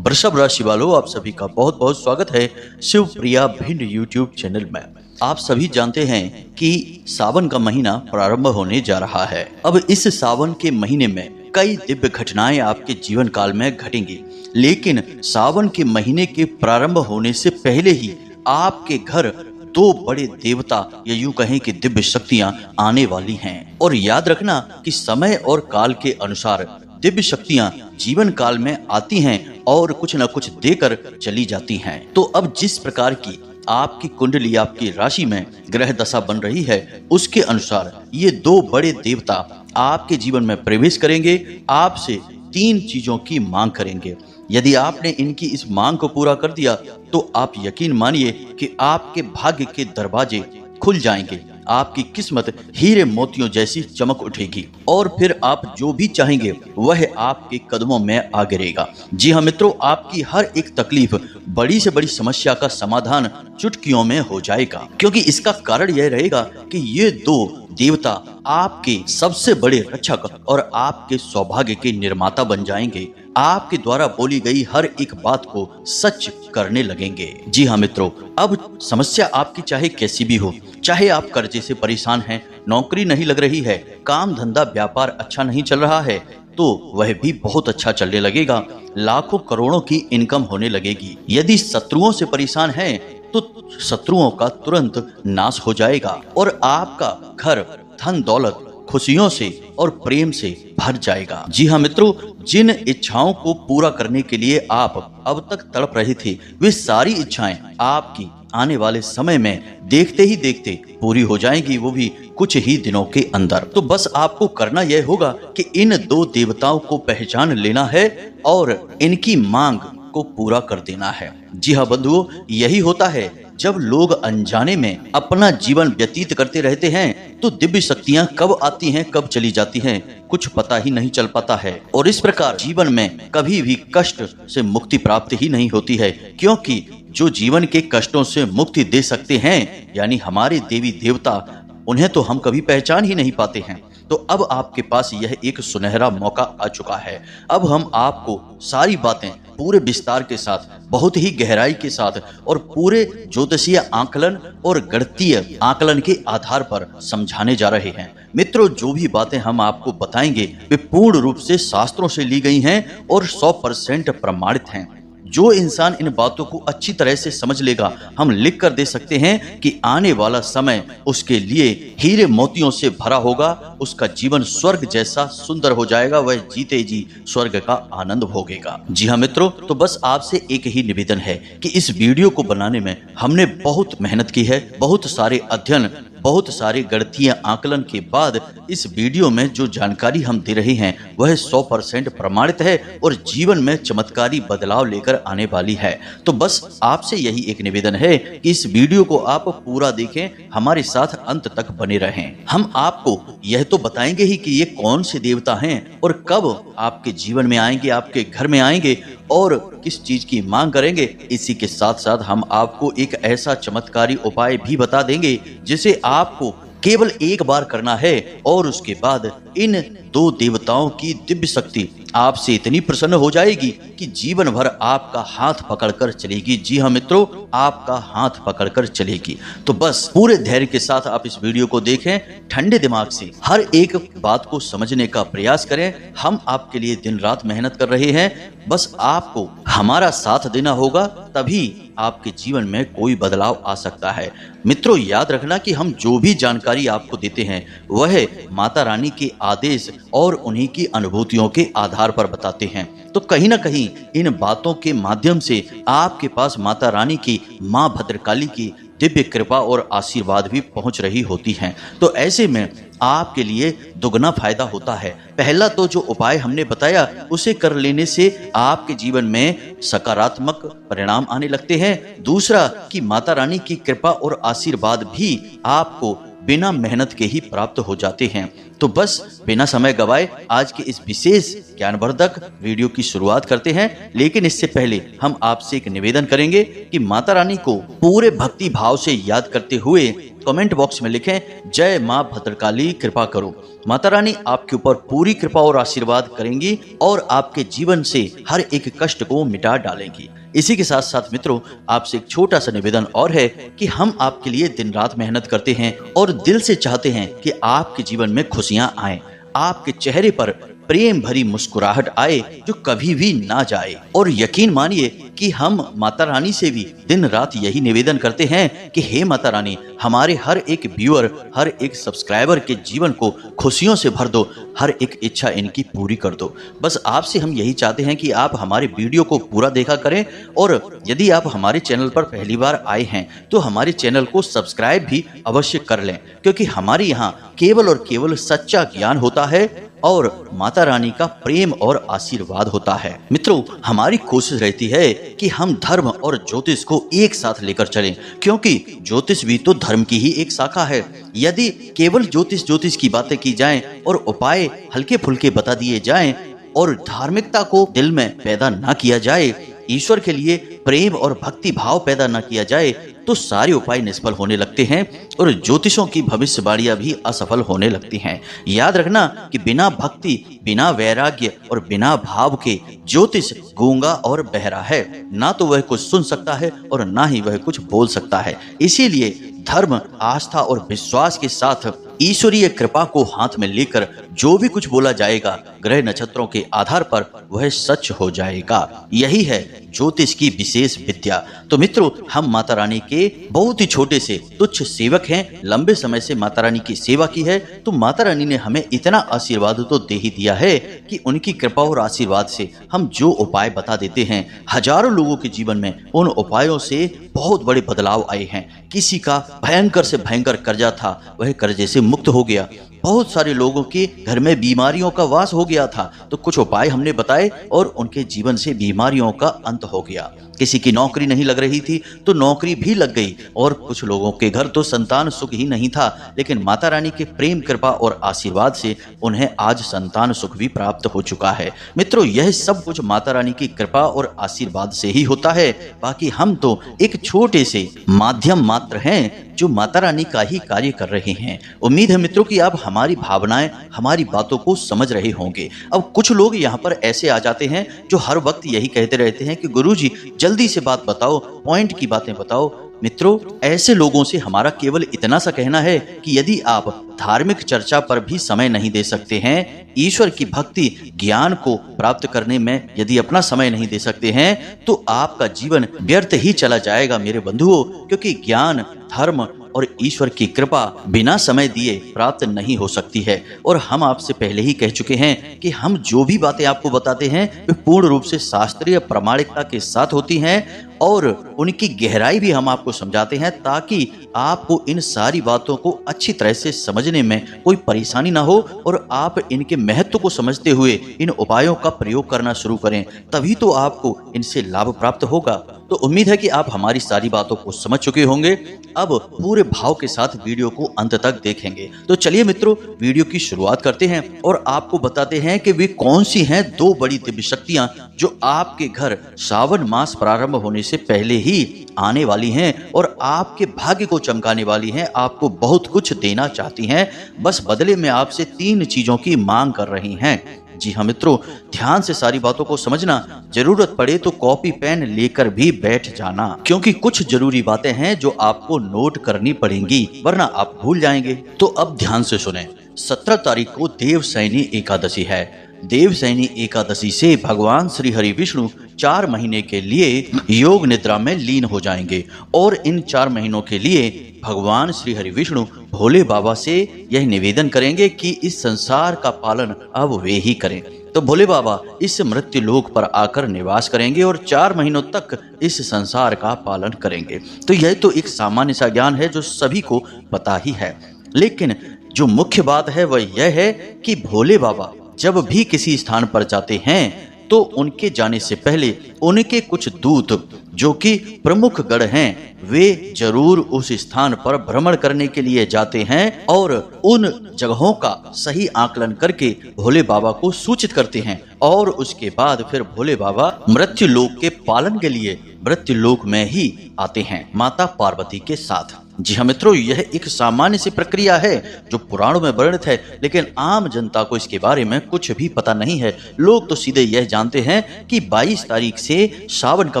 वृषभ राशि वालों, आप सभी का बहुत बहुत स्वागत है शिव प्रिया भिंड यूट्यूब चैनल में। आप सभी जानते हैं कि सावन का महीना प्रारंभ होने जा रहा है। अब इस सावन के महीने में कई दिव्य घटनाएं आपके जीवन काल में घटेंगी, लेकिन सावन के महीने के प्रारंभ होने से पहले ही आपके घर दो बड़े देवता या यूं कहें कि दिव्य शक्तियां आने वाली हैं। और याद रखना कि समय और काल के अनुसार दिव्य शक्तियां जीवन काल में आती हैं और कुछ न कुछ देकर चली जाती हैं। तो अब जिस प्रकार की आपकी कुंडली, आपकी राशि में ग्रह दशा बन रही है, उसके अनुसार ये दो बड़े देवता आपके जीवन में प्रवेश करेंगे, आपसे तीन चीजों की मांग करेंगे। यदि आपने इनकी इस मांग को पूरा कर दिया तो आप यकीन मानिए कि आपके भाग्य के दरवाजे खुल जाएंगे, आपकी किस्मत हीरे मोतियों जैसी चमक उठेगी और फिर आप जो भी चाहेंगे वह आपके कदमों में आ गिरेगा। जी हाँ मित्रों, आपकी हर एक तकलीफ, बड़ी से बड़ी समस्या का समाधान चुटकियों में हो जाएगा, क्योंकि इसका कारण यह रहेगा कि ये दो देवता आपके सबसे बड़े रक्षक और आपके सौभाग्य के निर्माता बन जाएंगे। आपके द्वारा बोली गई हर एक बात को सच करने लगेंगे। जी हाँ मित्रों, अब समस्या आपकी चाहे कैसी भी हो, चाहे आप कर्जे से परेशान हैं, नौकरी नहीं लग रही है, काम धंधा व्यापार अच्छा नहीं चल रहा है, तो वह भी बहुत अच्छा चलने लगेगा, लाखों करोड़ों की इनकम होने लगेगी। यदि शत्रुओं से परेशान हैं तो शत्रुओं का तुरंत नाश हो जाएगा और आपका घर धन दौलत खुशियों से और प्रेम से भर जाएगा। जी हाँ मित्रों, जिन इच्छाओं को पूरा करने के लिए आप अब तक तड़प रहे थे, वे सारी इच्छाएं आपकी आने वाले समय में देखते ही देखते पूरी हो जाएंगी, वो भी कुछ ही दिनों के अंदर। तो बस आपको करना यह होगा कि इन दो देवताओं को पहचान लेना है और इनकी मांग को पूरा कर देना है। जी हाँ बंधुओं, यही होता है जब लोग अनजाने में अपना जीवन व्यतीत करते रहते हैं तो दिव्य शक्तियां कब आती हैं कब चली जाती हैं कुछ पता ही नहीं चल पाता है, और इस प्रकार जीवन में कभी भी कष्ट से मुक्ति प्राप्त ही नहीं होती है, क्योंकि जो जीवन के कष्टों से मुक्ति दे सकते हैं यानी हमारे देवी देवता, उन्हें तो हम कभी पहचान ही नहीं पाते हैं। तो अब आपके पास यह एक सुनहरा मौका आ चुका है। अब हम आपको सारी बातें पूरे विस्तार के साथ, बहुत ही गहराई के साथ और पूरे ज्योतिषीय आकलन और गणितीय आकलन के आधार पर समझाने जा रहे हैं। मित्रों, जो भी बातें हम आपको बताएंगे वे पूर्ण रूप से शास्त्रों से ली गई हैं और 100% प्रमाणित हैं। जो इंसान इन बातों को अच्छी तरह से समझ लेगा, हम लिख कर दे सकते हैं कि आने वाला समय उसके लिए हीरे मोतियों से भरा होगा, उसका जीवन स्वर्ग जैसा सुंदर हो जाएगा, वह जीते जी स्वर्ग का आनंद भोगेगा। जी हाँ मित्रों, तो बस आपसे एक ही निवेदन है कि इस वीडियो को बनाने में हमने बहुत मेहनत की है, बहुत सारे अध्ययन, बहुत सारे गणितीय आकलन के बाद इस वीडियो में जो जानकारी हम दे रहे हैं वह 100% प्रमाणित है और जीवन में चमत्कारी बदलाव लेकर आने वाली है। तो बस आपसे यही एक निवेदन है कि इस वीडियो को आप पूरा देखें, हमारे साथ अंत तक बने रहें। हम आपको यह तो बताएंगे ही कि ये कौन से देवता हैं और कब आपके जीवन में आएंगे, आपके घर में आएंगे और किस चीज की मांग करेंगे। इसी के साथ साथ हम आपको एक ऐसा चमत्कारी उपाय भी बता देंगे जिसे आपको केवल एक बार करना है और उसके बाद इन दो देवताओं की दिव्य शक्ति आपसे इतनी प्रसन्न हो जाएगी कि जीवन भर आपका हाथ पकड़कर चलेगी। जी हाँ मित्रों, आपका हाथ पकड़कर चलेगी। तो बस पूरे धैर्य के साथ आप इस वीडियो को देखें, ठंडे दिमाग से हर एक बात को समझने का प्रयास करें। हम आपके लिए दिन रात मेहनत कर रहे हैं, बस आपको हमारा साथ देना होगा, तभी आपके जीवन में कोई बदलाव आ सकता है। मित्रों, याद रखना कि हम जो भी जानकारी आपको देते हैं वह माता रानी के आदेश और उन्हीं की अनुभूतियों के आधार पर बताते हैं। तो कहीं ना कहीं इन बातों के माध्यम से आपके पास माता रानी की, माँ भद्रकाली की दिव्य कृपा और आशीर्वाद भी पहुंच रही होती हैं। तो ऐसे में आपके लिए दुगना फायदा होता है। पहला तो जो उपाय हमने बताया उसे कर लेने से आपके जीवन में सकारात्मक परिणाम आने लगते हैं। दूसरा कि माता रानी की कृपा और आशीर्वाद भी आपको बिना मेहनत के ही प्राप्त हो जाते हैं। तो बस बिना समय गवाए आज के इस विशेष ज्ञानवर्धक वीडियो की शुरुआत करते हैं। लेकिन इससे पहले हम आपसे एक निवेदन करेंगे कि माता रानी को पूरे भक्ति भाव से याद करते हुए कमेंट बॉक्स में लिखें, जय माँ भद्रकाली कृपा करो। माता रानी आपके ऊपर पूरी कृपा और आशीर्वाद करेंगी और आपके जीवन से हर एक कष्ट को मिटा डालेंगी। इसी के साथ साथ मित्रों, आपसे एक छोटा सा निवेदन और है कि हम आपके लिए दिन रात मेहनत करते हैं और दिल से चाहते हैं कि आपके जीवन में खुशियां आए, आपके चेहरे पर प्रेम भरी मुस्कुराहट आए जो कभी भी ना जाए। और यकीन मानिए कि हम माता रानी से भी दिन रात यही निवेदन करते हैं कि हे माता रानी, हमारे हर एक व्यूअर, हर एक सब्सक्राइबर के जीवन को खुशियों से भर दो, हर एक इच्छा इनकी पूरी कर दो। बस आपसे हम यही चाहते हैं कि आप हमारे वीडियो को पूरा देखा करें, और यदि आप हमारे चैनल पर पहली बार आए हैं तो हमारे चैनल को सब्सक्राइब भी अवश्य कर लें, क्योंकि हमारे यहाँ केवल और केवल सच्चा ज्ञान होता है और माता रानी का प्रेम और आशीर्वाद होता है। मित्रों, हमारी कोशिश रहती है कि हम धर्म और ज्योतिष को एक साथ लेकर चलें, क्योंकि ज्योतिष भी तो धर्म की ही एक शाखा है। यदि केवल ज्योतिष की बातें की जाएं और उपाय हल्के फुल्के बता दिए जाएं और धार्मिकता को दिल में पैदा ना किया जाए, ईश्वर के लिए प्रेम और भक्ति भाव पैदा न किया जाए, तो सारे उपाय निष्फल होने लगते हैं और ज्योतिषों की भविष्यवाणियां भी असफल होने लगती हैं। याद रखना कि बिना भक्ति, बिना वैराग्य और बिना भाव के ज्योतिष गूंगा और बहरा है। ना तो वह कुछ सुन सकता है और ना ही वह कुछ बोल सकता है। इसीलिए धर्म, आस्था और विश्वास के साथ ईश्वरीय कृपा को हाथ में लेकर जो भी कुछ बोला जाएगा, ग्रह नक्षत्रों के आधार पर वह सच हो जाएगा। यही है ज्योतिष की विशेष विद्या। तो मित्रों, हम माता रानी के बहुत ही छोटे से तुच्छ सेवक हैं। लंबे समय से माता रानी की सेवा की है, तो माता रानी ने हमें इतना आशीर्वाद तो दे ही दिया है कि उनकी कृपा और आशीर्वाद से हम जो उपाय बता देते हैं, हजारों लोगों के जीवन में उन उपायों से बहुत बड़े बदलाव आए हैं। किसी का भयंकर से भयंकर कर्जा था, वह कर्जे से मुक्त हो गया। बहुत सारे लोगों के घर में बीमारियों का वास हो गया था, तो कुछ उपाय हमने बताए और उनके जीवन से बीमारियों का अंत हो गया। किसी की नौकरी नहीं लग रही थी तो नौकरी भी लग गई, और कुछ लोगों के घर तो संतान सुख ही नहीं था, लेकिन माता रानी के प्रेम, कृपा और आशीर्वाद से उन्हें आज संतान सुख भी प्राप्त हो चुका है। मित्रों, यह सब कुछ माता रानी की कृपा और आशीर्वाद से ही होता है। बाकी हम तो एक छोटे से माध्यम मात्र हैं जो माता रानी का ही कार्य कर रहे हैं। उम्मीद है मित्रों कि आप हमारी भावनाएं, हमारी बातों को समझ रहे होंगे। अब कुछ लोग यहाँ पर ऐसे आ जाते हैं जो हर वक्त यही कहते रहते हैं कि गुरुजी जल्दी से बात बताओ, पॉइंट की बातें बताओ। मित्रों, ऐसे लोगों से हमारा केवल इतना सा कहना है कि यदि आप धार्मिक चर्चा पर भी समय नहीं दे सकते हैं, ईश्वर की भक्ति, ज्ञान को प्राप्त करने में यदि अपना समय नहीं दे सकते हैं, तो आपका जीवन व्यर्थ ही चला जाएगा मेरे बंधुओं, क्योंकि ज्ञान, धर्म और ईश्वर की कृपा बिना समय दिए प्राप्त नहीं हो सकती है। और हम आपसे पहले ही कह चुके हैं कि हम जो भी बातें आपको बताते हैं वे पूर्ण रूप से शास्त्रीय प्रामाणिकता के साथ होती हैं, और उनकी गहराई भी हम आपको समझाते हैं, ताकि आपको इन सारी बातों को अच्छी तरह से समझने में कोई परेशानी ना हो और आप इनके महत्व को समझते हुए इन उपायों का प्रयोग करना शुरू करें। तभी तो आपको इनसे लाभ प्राप्त होगा। तो उम्मीद है कि आप हमारी सारी बातों को समझ चुके होंगे। अब पूरे भाव के साथ वीडियो को अंत तक देखेंगे। तो चलिए मित्रों, वीडियो की शुरुआत करते हैं और आपको बताते हैं कि वे कौन सी हैं दो बड़ी दिव्य शक्तियां जो आपके घर श्रावण मास प्रारंभ होने से पहले ही आने वाली हैं और आपके भाग्य को चमकाने वाली हैं, आपको बहुत कुछ देना चाहती हैं। बस बदले में आपसे 3 चीजों की मांग कर रही हैं। जी हाँ मित्रों, ध्यान से सारी बातों को समझना, जरूरत पड़े तो कॉपी पेन लेकर भी बैठ जाना, क्योंकि कुछ जरूरी बातें हैं जो आपको नोट करनी पड़ेंगी, वरना आप भूल जाएंगे। तो अब ध्यान से सुने। 17 तारीख को देवशयनी एकादशी है। देवशयनी एकादशी से भगवान श्री हरि विष्णु 4 महीने के लिए योग निद्रा में लीन हो जाएंगे, और इन 4 महीनों के लिए भगवान श्री हरि विष्णु भोले बाबा से यह निवेदन करेंगे कि इस संसार का पालन अब वे ही करें। तो भोले बाबा इस मृत्यु लोक पर आकर निवास करेंगे और 4 महीनों तक इस संसार का पालन करेंगे। तो यह तो एक सामान्य सा ज्ञान है जो सभी को पता ही है, लेकिन जो मुख्य बात है वह यह है कि भोले बाबा जब भी किसी स्थान पर जाते हैं तो उनके जाने से पहले उनके कुछ दूत, जो कि प्रमुख गण हैं, वे जरूर उस स्थान पर भ्रमण करने के लिए जाते हैं और उन जगहों का सही आकलन करके भोले बाबा को सूचित करते हैं, और उसके बाद फिर भोले बाबा मृत्यु लोक के पालन के लिए मृत्युलोक में ही आते हैं माता पार्वती के साथ। जी हाँ मित्रों, यह एक सामान्य सी प्रक्रिया है जो पुराणों में वर्णित है, लेकिन आम जनता को इसके बारे में कुछ भी पता नहीं है। लोग तो सीधे यह जानते हैं कि 22 तारीख से सावन का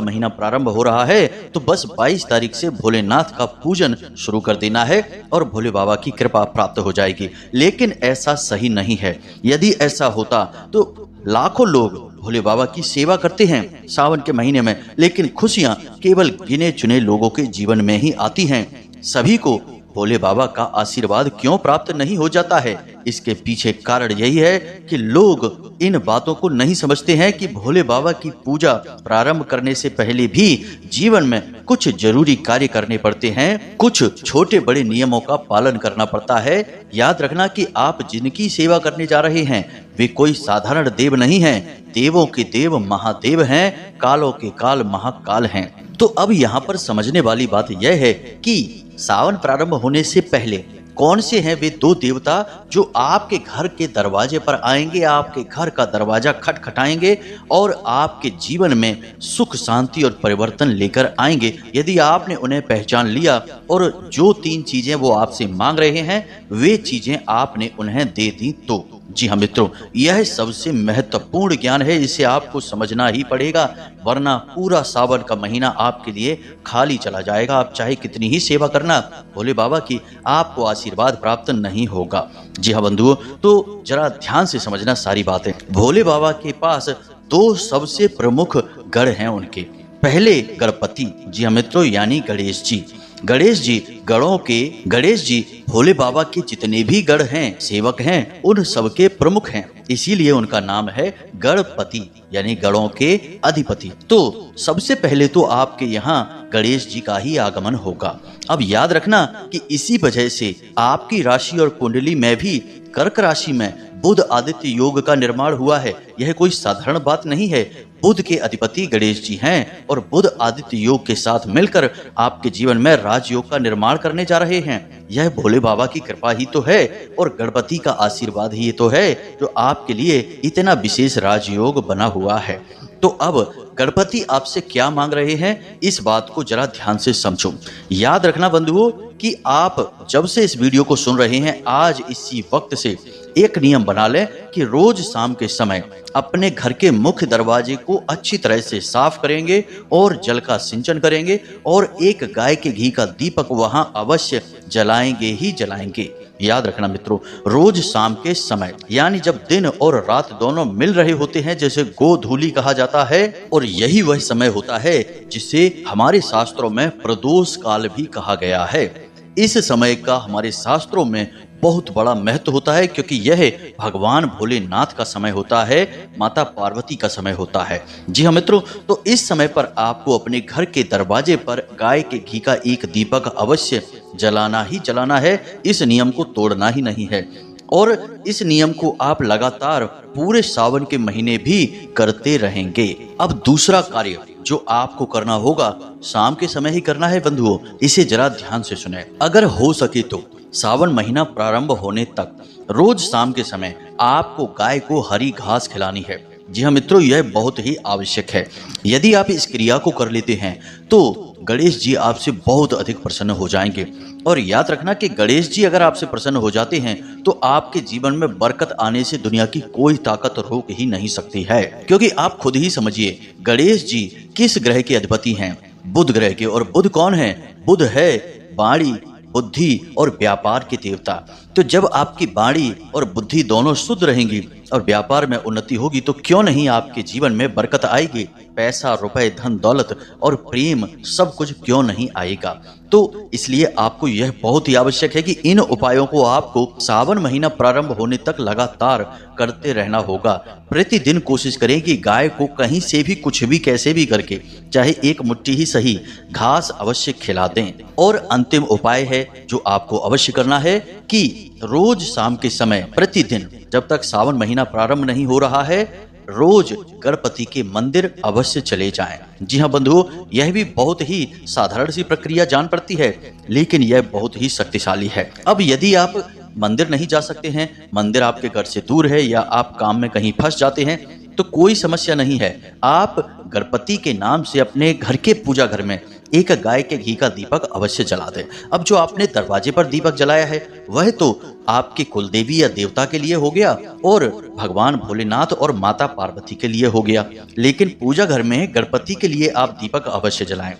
महीना प्रारंभ हो रहा है, तो बस 22 तारीख से भोलेनाथ का पूजन शुरू कर देना है और भोले बाबा की कृपा प्राप्त हो जाएगी। लेकिन ऐसा सही नहीं है। यदि ऐसा होता तो लाखों लोग भोले बाबा की सेवा करते हैं सावन के महीने में, लेकिन खुशियां केवल गिने चुने लोगों के जीवन में ही आती हैं। सभी को भोले बाबा का आशीर्वाद क्यों प्राप्त नहीं हो जाता है? इसके पीछे कारण यही है कि लोग इन बातों को नहीं समझते हैं कि भोले बाबा की पूजा प्रारंभ करने से पहले भी जीवन में कुछ जरूरी कार्य करने पड़ते हैं, कुछ छोटे बड़े नियमों का पालन करना पड़ता है। याद रखना कि आप जिनकी सेवा करने जा रहे हैं वे कोई साधारण देव नहीं हैं, देवों के देव महादेव हैं, कालों के काल महाकाल हैं। तो अब यहाँ पर समझने वाली बात यह है कि सावन प्रारंभ होने से पहले कौन से हैं वे 2 देवता जो आपके घर के दरवाजे पर आएंगे, आपके घर का दरवाजा खटखटाएंगे और आपके जीवन में सुख शांति और परिवर्तन लेकर आएंगे। यदि आपने उन्हें पहचान लिया और जो 3 चीजें वो आपसे मांग रहे हैं वे चीजें आपने उन्हें दे दी तो जी हाँ मित्रों, यह सबसे महत्वपूर्ण ज्ञान है, इसे आपको समझना ही पड़ेगा, वरना पूरा सावन का महीना आपके लिए खाली चला जाएगा। आप चाहे कितनी ही सेवा करना भोले बाबा की, आपको आशीर्वाद प्राप्त नहीं होगा। जी हाँ बंधुओं, तो जरा ध्यान से समझना सारी बातें। भोले बाबा के पास 2 सबसे प्रमुख गढ़ हैं उनके। पहले गणपति, जी हाँ मित्रों, यानी गणेश जी। गणेश जी भोले बाबा के जितने भी गढ़ हैं, सेवक हैं, उन सबके प्रमुख हैं, इसीलिए उनका नाम है गणपति, यानी गणों के अधिपति। तो सबसे पहले तो आपके यहाँ गणेश जी का ही आगमन होगा। अब याद रखना कि इसी वजह से आपकी राशि और कुंडली में भी कर्क राशि में बुध आदित्य योग का निर्माण हुआ है। यह कोई साधारण बात नहीं है। बुध के अधिपति गणेश जी हैं और बुध आदित्य योग के साथ मिलकर आपके जीवन में राजयोग का निर्माण करने जा रहे हैं। यह भोले बाबा की कृपा ही तो है और गणपति का आशीर्वाद ही तो है जो आपके लिए इतना विशेष राजयोग बना हुआ है। तो अब गणपति आपसे क्या मांग रहे हैं, इस बात को जरा ध्यान से समझो। याद रखना बंधुओं कि आप जब से इस वीडियो को सुन रहे हैं, आज इसी वक्त से एक नियम बना लें कि रोज शाम के समय अपने घर के मुख्य दरवाजे को अच्छी तरह से साफ करेंगे और जल का सिंचन करेंगे और एक गाय के घी का दीपक वहां अवश्य जलाएंगे ही जलाएंगे। याद रखना मित्रों, रोज शाम के समय, यानी जब दिन और रात दोनों मिल रहे होते हैं, जैसे गोधूली कहा जाता है, और यही वह समय होता है जिसे हमारे शास्त्रों में प्रदोष काल भी कहा गया है। इस समय का हमारे शास्त्रों में बहुत बड़ा महत्व होता है, क्योंकि यह भगवान भोलेनाथ का समय होता है, माता पार्वती का समय होता है। जी हाँ मित्रों, तो इस समय पर आपको अपने घर के दरवाजे पर गाय के घी का एक दीपक अवश्य जलाना ही जलाना है। इस नियम को तोड़ना ही नहीं है और इस नियम को आप लगातार पूरे सावन के महीने भी करते रहेंगे। अब दूसरा कार्य जो आपको करना होगा, शाम के समय ही करना है बंधुओं, इसे जरा ध्यान से सुने। अगर हो सके तो सावन महीना प्रारंभ होने तक रोज शाम के समय आपको गाय को हरी घास खिलानी है। जी हाँ मित्रों, यह बहुत ही आवश्यक है। यदि आप इस क्रिया को कर लेते हैं तो गणेश जी आपसे बहुत अधिक प्रसन्न हो जाएंगे। और याद रखना कि गणेश जी अगर आपसे प्रसन्न हो जाते हैं तो आपके जीवन में बरकत आने से दुनिया की कोई ताकत रोक ही नहीं सकती है। क्योंकि आप खुद ही समझिए, गणेश जी किस ग्रह के अधिपति हैं? बुध ग्रह के। और बुध कौन है? बुध है वाणी, बुद्धि और व्यापार के देवता। तो जब आपकी वाणी और बुद्धि दोनों शुद्ध रहेंगी और व्यापार में उन्नति होगी तो क्यों नहीं आपके जीवन में बरकत आएगी। पैसा, रुपए, धन दौलत और प्रेम सब कुछ क्यों नहीं आएगा। तो इसलिए आपको यह बहुत ही आवश्यक है कि इन उपायों को आपको सावन महीना प्रारंभ होने तक लगातार करते रहना होगा। प्रतिदिन कोशिश करें कि गाय को कहीं से भी कुछ भी कैसे भी करके, चाहे एक मुट्ठी ही सही, घास अवश्य खिला दें। और अंतिम उपाय है जो आपको अवश्य करना है कि रोज शाम के समय प्रतिदिन, जब तक सावन महीना प्रारंभ नहीं हो रहा है, रोज गणपति के मंदिर अवश्य चले जाएं। जी हाँ बंधुओं, यह भी बहुत ही साधारण सी प्रक्रिया जान पड़ती है, लेकिन यह बहुत ही शक्तिशाली है। अब यदि आप मंदिर नहीं जा सकते हैं, मंदिर आपके घर से दूर है या आप काम में कहीं फंस जाते हैं, तो कोई समस्या नहीं है। आप गणपति के नाम से अपने घर के पूजा घर में एक गाय के घी का दीपक अवश्य जला दें। अब जो आपने दरवाजे पर दीपक जलाया है वह तो आपके कुलदेवी या देवता के लिए हो गया और भगवान भोलेनाथ और माता पार्वती के लिए हो गया, लेकिन पूजा घर में गणपति के लिए आप दीपक अवश्य जलाएं।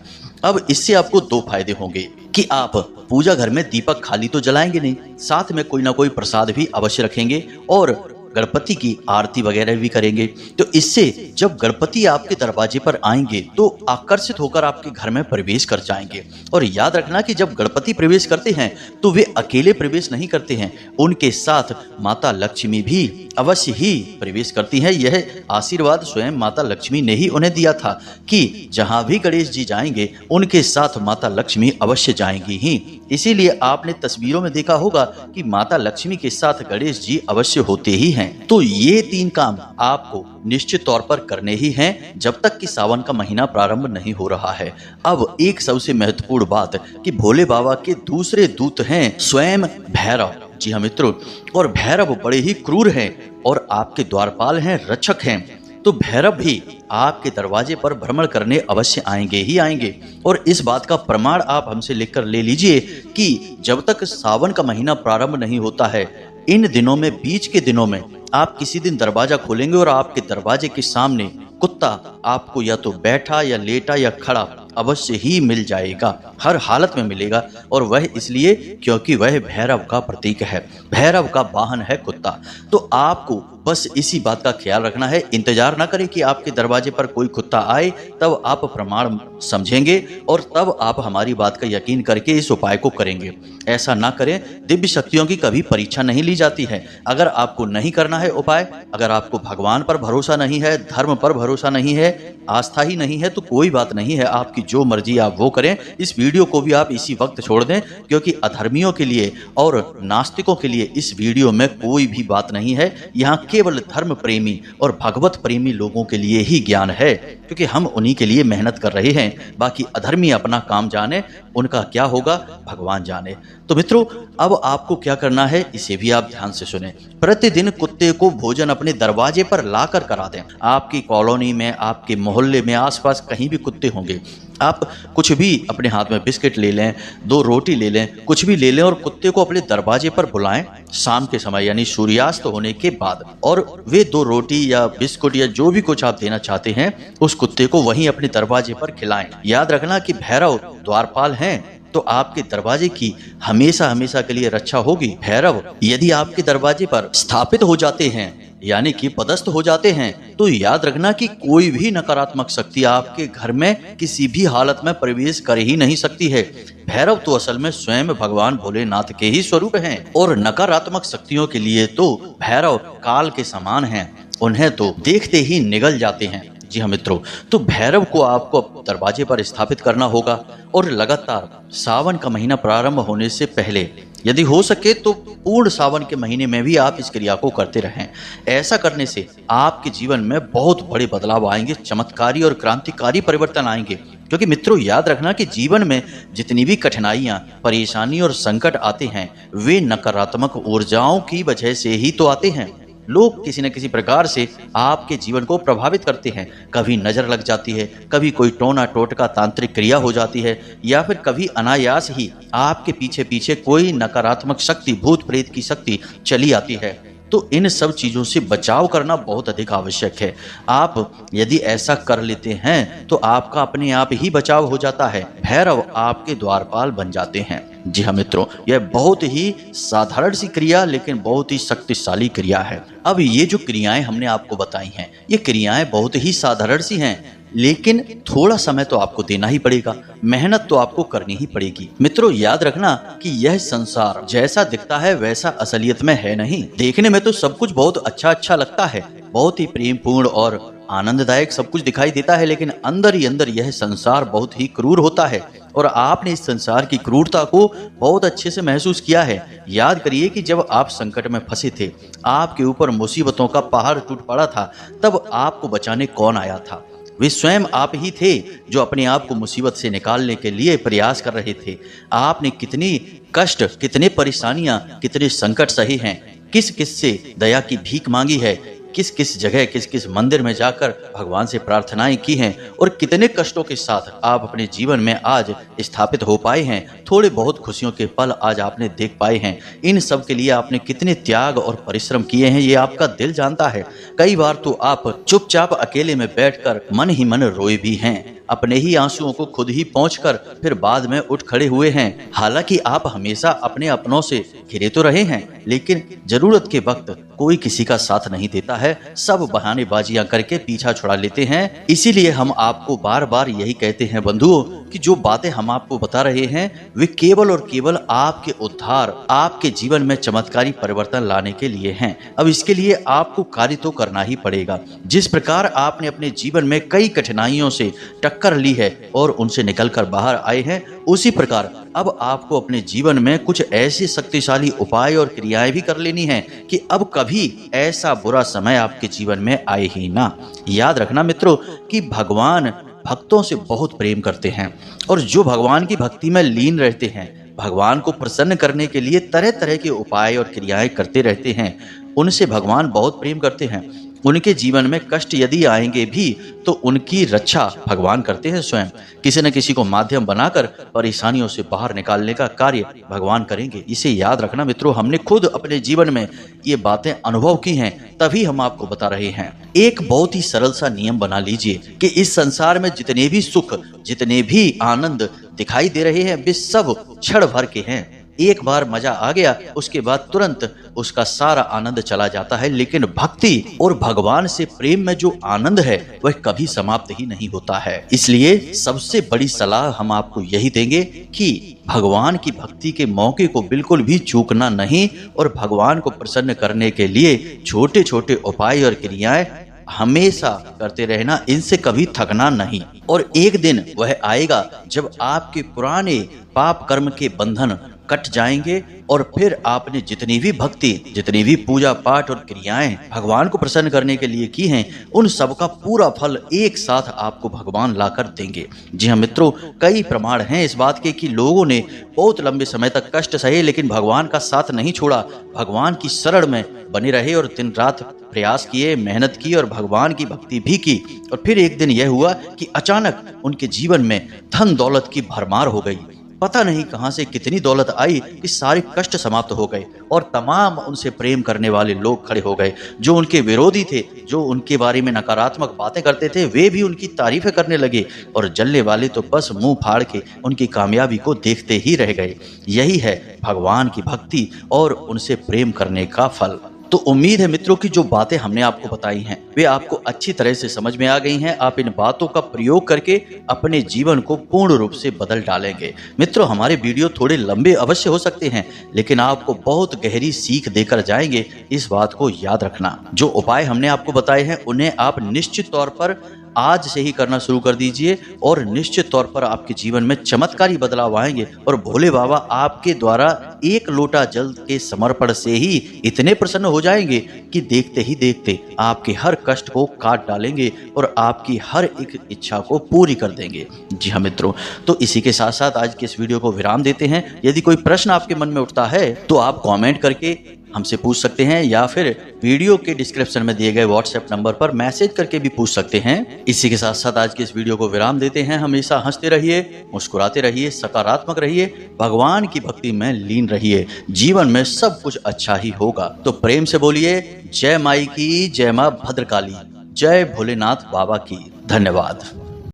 अब इससे आपको दो फायदे होंगे कि आप पूजा घर में दीपक खाली तो जलाएंगे नहीं, साथ में कोई ना कोई प्रसाद भी अवश्य रखेंगे और गणपति की आरती वगैरह भी करेंगे। तो इससे जब गणपति आपके दरवाजे पर आएंगे तो आकर्षित होकर आपके घर में प्रवेश कर जाएंगे। और याद रखना कि जब गणपति प्रवेश करते हैं तो वे अकेले प्रवेश नहीं करते हैं, उनके साथ माता लक्ष्मी भी अवश्य ही प्रवेश करती हैं। यह आशीर्वाद स्वयं माता लक्ष्मी ने ही उन्हें दिया था कि जहां भी गणेश जी जाएंगे उनके साथ माता लक्ष्मी अवश्य जाएंगी ही। इसीलिए आपने तस्वीरों में देखा होगा कि माता लक्ष्मी के साथ गणेश जी अवश्य होते ही हैं। तो ये 3 काम आपको निश्चित तौर पर करने ही हैं जब तक कि सावन का महीना प्रारंभ नहीं हो रहा है। अब एक सबसे महत्वपूर्ण बात कि भोले बाबा के दूसरे दूत हैं स्वयं भैरव। जी हाँ मित्रों, और भैरव बड़े ही क्रूर हैं और आपके द्वारपाल हैं, रक्षक हैं। तो भैरव भी आपके दरवाजे पर भ्रमण करने अवश्य आएंगे ही आएंगे। और इस बात का प्रमाण आप हमसे लिखकर ले लीजिए कि जब तक सावन का महीना प्रारंभ नहीं होता है, इन दिनों में, बीच के दिनों में आप किसी दिन दरवाजा खोलेंगे और आपके दरवाजे के सामने कुत्ता आपको या तो बैठा या लेटा या खड़ा अवश्य ही मिल जाएगा, हर हालत में मिलेगा। और वह इसलिए क्योंकि वह भैरव का प्रतीक है, भैरव का वाहन है कुत्ता। तो आपको बस इसी बात का ख्याल रखना है, इंतजार ना करें कि आपके दरवाजे पर कोई कुत्ता आए तब आप प्रमाण समझेंगे और तब आप हमारी बात का यकीन करके इस उपाय को करेंगे। ऐसा ना करें, दिव्य शक्तियों की कभी परीक्षा नहीं ली जाती है। अगर आपको नहीं करना है उपाय, अगर आपको भगवान पर भरोसा नहीं है, धर्म पर भरोसा नहीं है, आस्था ही नहीं है, तो कोई बात नहीं है, आपकी जो मर्जी आप वो करें। इस वीडियो को भी आप इसी वक्त छोड़ दें, क्योंकि अधर्मियों के लिए और नास्तिकों के लिए इस वीडियो में कोई भी बात नहीं है। यहाँ केवल धर्म प्रेमी और भगवत प्रेमी लोगों के लिए ही ज्ञान है, क्योंकि हम उन्हीं के लिए मेहनत कर रहे हैं। बाकी अधर्मी अपना काम जाने, उनका क्या होगा भगवान जाने। तो मित्रों, अब आपको क्या करना है इसे भी आप ध्यान से सुने। प्रतिदिन कुत्ते को भोजन अपने दरवाजे पर लाकर करा दें। आपकी कॉलोनी में, आपके मोहल्ले में, आसपास कहीं भी कुत्ते होंगे, आप कुछ भी अपने हाथ में, बिस्किट ले लें, 2 रोटी ले लें, कुछ भी ले लें और कुत्ते को अपने दरवाजे पर बुलाएं शाम के समय, यानी सूर्यास्त होने के बाद। और वे 2 रोटी या बिस्कुट या जो भी कुछ आप देना चाहते हैं उस कुत्ते को वहीं अपने दरवाजे पर खिलाएं। याद रखना कि भैरव द्वारपाल हैं तो आपके दरवाजे की हमेशा हमेशा के लिए रक्षा होगी। भैरव यदि आपके दरवाजे पर स्थापित हो जाते हैं, यानी कि पदस्थ हो जाते हैं, तो याद रखना कि कोई भी नकारात्मक शक्ति आपके घर में किसी भी हालत में प्रवेश कर ही नहीं सकती है। भैरव तो असल में स्वयं भगवान भोलेनाथ के ही स्वरूप हैं और नकारात्मक शक्तियों के लिए तो भैरव काल के समान हैं, उन्हें तो देखते ही निगल जाते हैं। जी हाँ मित्रों, तो भैरव को आपको दरवाजे पर स्थापित करना होगा और लगातार सावन का महीना प्रारंभ होने से पहले, यदि हो सके तो पूर्ण सावन के महीने में भी आप इस क्रिया को करते रहें। ऐसा करने से आपके जीवन में बहुत बड़े बदलाव आएंगे, चमत्कारी और क्रांतिकारी परिवर्तन आएंगे। क्योंकि मित्रों, याद रखना कि जीवन में जितनी भी कठिनाइयां, परेशानी और संकट आते हैं वे नकारात्मक ऊर्जाओं की वजह से ही तो आते हैं। लोग किसी न किसी प्रकार से आपके जीवन को प्रभावित करते हैं। कभी नजर लग जाती है, कभी कोई टोना टोटका तांत्रिक क्रिया हो जाती है, या फिर कभी अनायास ही आपके पीछे पीछे कोई नकारात्मक शक्ति, भूत प्रेत की शक्ति चली आती है। तो इन सब चीज़ों से बचाव करना बहुत अधिक आवश्यक है। आप यदि ऐसा कर लेते हैं तो आपका अपने आप ही बचाव हो जाता है, भैरव आपके द्वारपाल बन जाते हैं। जी हाँ मित्रों, यह बहुत ही साधारण सी क्रिया लेकिन बहुत ही शक्तिशाली क्रिया है। अब ये जो क्रियाएं हमने आपको बताई हैं, ये क्रियाएं बहुत ही साधारण सी हैं, लेकिन थोड़ा समय तो आपको देना ही पड़ेगा, मेहनत तो आपको करनी ही पड़ेगी। मित्रों, याद रखना कि यह संसार जैसा दिखता है वैसा असलियत में है नहीं। देखने में तो सब कुछ बहुत अच्छा लगता है, बहुत ही प्रेमपूर्ण और आनंददायक सब कुछ दिखाई देता है, लेकिन अंदर ही अंदर यह संसार बहुत ही क्रूर होता है। और आपने इस संसार की क्रूरता को बहुत अच्छे से महसूस किया है। याद करिए कि जब आप संकट में फंसे थे, आपके ऊपर मुसीबतों का पहाड़ टूट पड़ा था, तब आपको बचाने कौन आया था? वे स्वयं आप ही थे जो अपने आप को मुसीबत से निकालने के लिए प्रयास कर रहे थे। आपने कितनी कष्ट, कितने परेशानियां, कितने संकट सहे हैं, किस किस से दया की भीख मांगी है, किस किस जगह किस किस मंदिर में जाकर भगवान से प्रार्थनाएं की हैं और कितने कष्टों के साथ आप अपने जीवन में आज स्थापित हो पाए हैं, थोड़े बहुत खुशियों के पल आज आपने देख पाए हैं। इन सब के लिए आपने कितने त्याग और परिश्रम किए हैं ये आपका दिल जानता है। कई बार तो आप चुपचाप अकेले में बैठकर मन ही मन रोए भी हैं, अपने ही आंसुओं को खुद ही पोंछकर फिर बाद में उठ खड़े हुए हैं। हालांकि आप हमेशा अपने अपनों से घिरे तो रहे हैं, लेकिन जरूरत के वक्त कोई किसी का साथ नहीं देता है, सब बहानेबाजियां करके पीछा छुड़ा लेते हैं। इसीलिए हम आपको बार बार यही कहते हैं बंधुओं कि जो बातें हम आपको बता रहे हैं वे केवल और केवल आपके उद्धार, आपके जीवन में चमत्कारी परिवर्तन लाने के लिए हैं। अब इसके लिए आपको कार्य तो करना ही पड़ेगा। जिस प्रकार आपने अपने जीवन में कई कठिनाइयों से टक्कर ली है और उनसे निकलकर बाहर आए हैं, उसी प्रकार अब आपको अपने जीवन में कुछ ऐसे शक्तिशाली उपाय और क्रियाएं भी कर लेनी है कि अब कभी ऐसा बुरा समय आपके जीवन में आए ही ना। याद रखना मित्रों कि भगवान भक्तों से बहुत प्रेम करते हैं और जो भगवान की भक्ति में लीन रहते हैं, भगवान को प्रसन्न करने के लिए तरह तरह के उपाय और क्रियाएं करते रहते हैं, उनसे भगवान बहुत प्रेम करते हैं। उनके जीवन में कष्ट यदि आएंगे भी तो उनकी रक्षा भगवान करते हैं स्वयं। किसी न किसी को माध्यम बनाकर परेशानियों से बाहर निकालने का कार्य भगवान करेंगे। इसे याद रखना मित्रों, हमने खुद अपने जीवन में ये बातें अनुभव की हैं, तभी हम आपको बता रहे हैं। एक बहुत ही सरल सा नियम बना लीजिए कि इस संसार में जितने भी सुख, जितने भी आनंद दिखाई दे रहे हैं वे सब क्षण भर के हैं। एक बार मजा आ गया उसके बाद तुरंत उसका सारा आनंद चला जाता है, लेकिन भक्ति और भगवान से प्रेम में जो आनंद है वह कभी समाप्त ही नहीं होता है। इसलिए सबसे बड़ी सलाह हम आपको यही देंगे कि भगवान की भक्ति के मौके को बिल्कुल भी चूकना नहीं और भगवान को प्रसन्न करने के लिए छोटे छोटे उपाय और क्रियाएं हमेशा करते रहना, इनसे कभी थकना नहीं। और एक दिन वह आएगा जब आपके पुराने पाप कर्म के बंधन कट जाएंगे और फिर आपने जितनी भी भक्ति, जितनी भी पूजा पाठ और क्रियाएं भगवान को प्रसन्न करने के लिए की हैं, उन सब का पूरा फल एक साथ आपको भगवान लाकर देंगे। जी हाँ मित्रों, कई प्रमाण हैं इस बात के कि लोगों ने बहुत लंबे समय तक कष्ट सहे लेकिन भगवान का साथ नहीं छोड़ा, भगवान की शरण में बने रहे और दिन रात प्रयास किए, मेहनत की और भगवान की भक्ति भी की। और फिर एक दिन यह हुआ कि अचानक उनके जीवन में धन दौलत की भरमार हो गई। पता नहीं कहां से कितनी दौलत आई कि सारे कष्ट समाप्त हो गए और तमाम उनसे प्रेम करने वाले लोग खड़े हो गए। जो उनके विरोधी थे, जो उनके बारे में नकारात्मक बातें करते थे, वे भी उनकी तारीफें करने लगे और जलने वाले तो बस मुंह फाड़ के उनकी कामयाबी को देखते ही रह गए। यही है भगवान की भक्ति और उनसे प्रेम करने का फल। तो उम्मीद है मित्रों की जो बातें हमने आपको बताई हैं वे आपको अच्छी तरह से समझ में आ गई हैं। आप इन बातों का प्रयोग करके अपने जीवन को पूर्ण रूप से बदल डालेंगे। मित्रों, हमारे वीडियो थोड़े लंबे अवश्य हो सकते हैं लेकिन आपको बहुत गहरी सीख देकर जाएंगे, इस बात को याद रखना। जो उपाय हमने आपको बताए हैं उन्हें आप निश्चित तौर पर आज से ही करना शुरू कर दीजिए और निश्चित तौर पर आपके जीवन में चमत्कारी बदलाव आएंगे और भोले बाबा आपके द्वारा एक लोटा जल के समर्पण से ही इतने प्रसन्न हो जाएंगे कि देखते ही देखते आपके हर कष्ट को काट डालेंगे और आपकी हर एक इच्छा को पूरी कर देंगे। जी हाँ मित्रों, तो इसी के साथ साथ आज के इस वीडियो को विराम देते हैं। यदि कोई प्रश्न आपके मन में उठता है तो आप कमेंट करके हमसे पूछ सकते हैं या फिर वीडियो के डिस्क्रिप्शन में दिए गए व्हाट्सएप नंबर पर मैसेज करके भी पूछ सकते हैं। इसी के साथ साथ आज के इस वीडियो को विराम देते हैं। हमेशा हंसते रहिए, मुस्कुराते रहिए, सकारात्मक रहिए, भगवान की भक्ति में लीन रहिए, जीवन में सब कुछ अच्छा ही होगा। तो प्रेम से बोलिए जय माई की, जय माँ भद्रकाली, जय भोलेनाथ बाबा की। धन्यवाद।